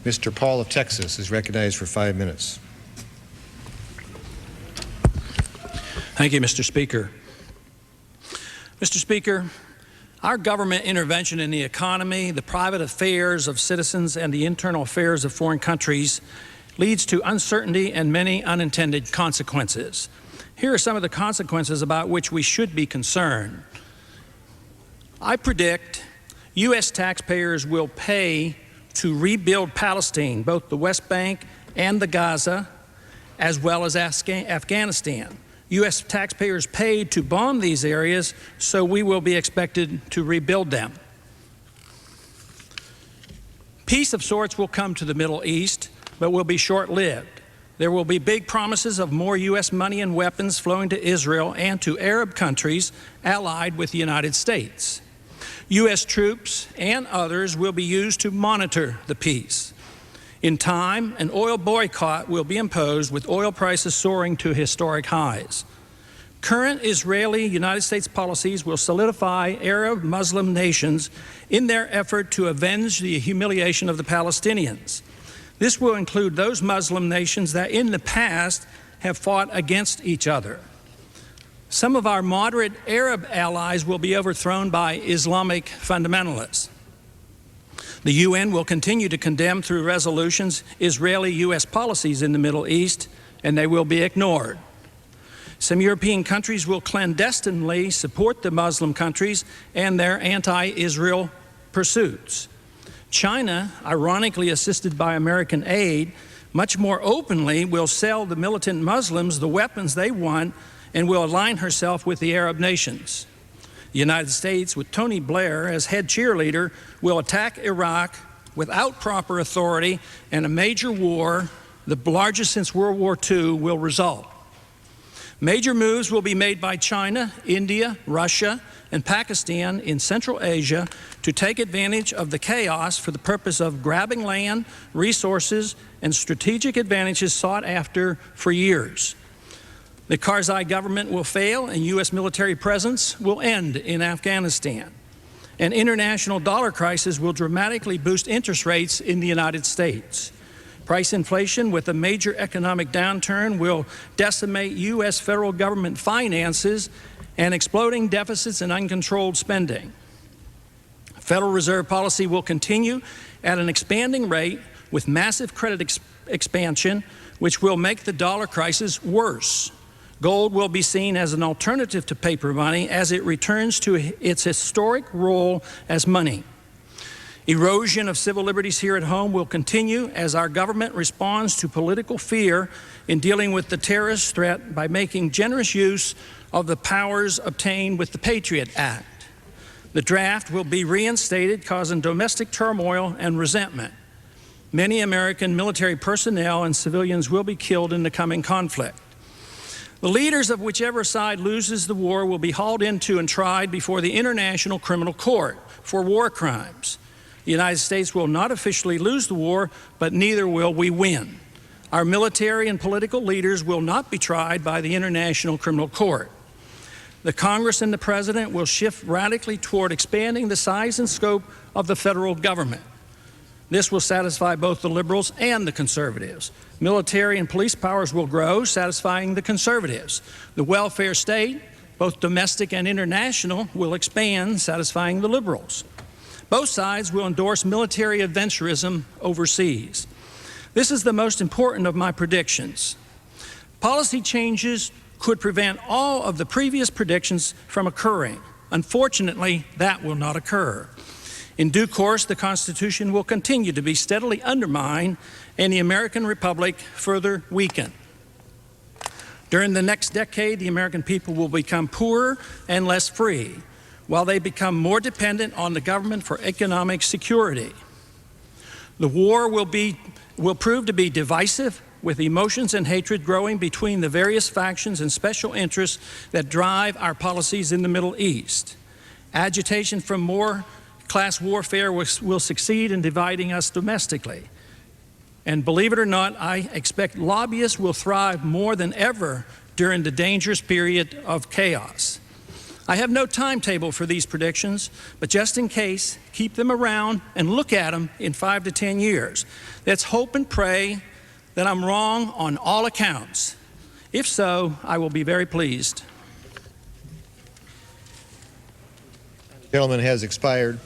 Mr. Paul of Texas is recognized for 5 minutes. Thank you, Mr. Speaker. Mr. Speaker, our government intervention in the economy, the private affairs of citizens, and the internal affairs of foreign countries leads to uncertainty and many unintended consequences. Here are some of the consequences about which we should be concerned. I predict U.S. taxpayers will pay to rebuild Palestine, both the West Bank and the Gaza, as well as Afghanistan. U.S. taxpayers paid to bomb these areas, so we will be expected to rebuild them. Peace of sorts will come to the Middle East, but will be short-lived. There will be big promises of more U.S. money and weapons flowing to Israel and to Arab countries allied with the United States. U.S. troops and others will be used to monitor the peace. In time, an oil boycott will be imposed, with oil prices soaring to historic highs. Current Israeli-United States policies will solidify Arab Muslim nations in their effort to avenge the humiliation of the Palestinians. This will include those Muslim nations that in the past have fought against each other. Some of our moderate Arab allies will be overthrown by Islamic fundamentalists. The UN will continue to condemn through resolutions Israeli-U.S. policies in the Middle East, and they will be ignored. Some European countries will clandestinely support the Muslim countries and their anti-Israel pursuits. China, ironically assisted by American aid, much more openly will sell the militant Muslims the weapons they want and will align herself with the Arab nations. The United States, with Tony Blair as head cheerleader, will attack Iraq without proper authority, and a major war, the largest since World War II, will result. Major moves will be made by China, India, Russia, and Pakistan in Central Asia to take advantage of the chaos for the purpose of grabbing land, resources, and strategic advantages sought after for years. The Karzai government will fail, and U.S. military presence will end in Afghanistan. An international dollar crisis will dramatically boost interest rates in the United States. Price inflation with a major economic downturn will decimate U.S. federal government finances and exploding deficits and uncontrolled spending. Federal Reserve policy will continue at an expanding rate with massive credit expansion, which will make the dollar crisis worse. Gold will be seen as an alternative to paper money as it returns to its historic role as money. Erosion of civil liberties here at home will continue as our government responds to political fear in dealing with the terrorist threat by making generous use of the powers obtained with the Patriot Act. The draft will be reinstated, causing domestic turmoil and resentment. Many American military personnel and civilians will be killed in the coming conflict. The leaders of whichever side loses the war will be hauled into and tried before the International Criminal Court for war crimes. The United States will not officially lose the war, but neither will we win. Our military and political leaders will not be tried by the International Criminal Court. The Congress and the President will shift radically toward expanding the size and scope of the federal government. This will satisfy both the liberals and the conservatives. Military and police powers will grow, satisfying the conservatives. The welfare state, both domestic and international, will expand, satisfying the liberals. Both sides will endorse military adventurism overseas. This is the most important of my predictions. Policy changes could prevent all of the previous predictions from occurring. Unfortunately, that will not occur. In due course, the Constitution will continue to be steadily undermined and the American Republic further weakened. During the next decade, the American people will become poorer and less free, while they become more dependent on the government for economic security. The war will prove to be divisive, with emotions and hatred growing between the various factions and special interests that drive our policies in the Middle East. Agitation from more class warfare will succeed in dividing us domestically. And believe it or not, I expect lobbyists will thrive more than ever during the dangerous period of chaos. I have no timetable for these predictions, but just in case, keep them around and look at them in 5 to 10 years. Let's hope and pray that I'm wrong on all accounts. If so, I will be very pleased. The gentleman has expired.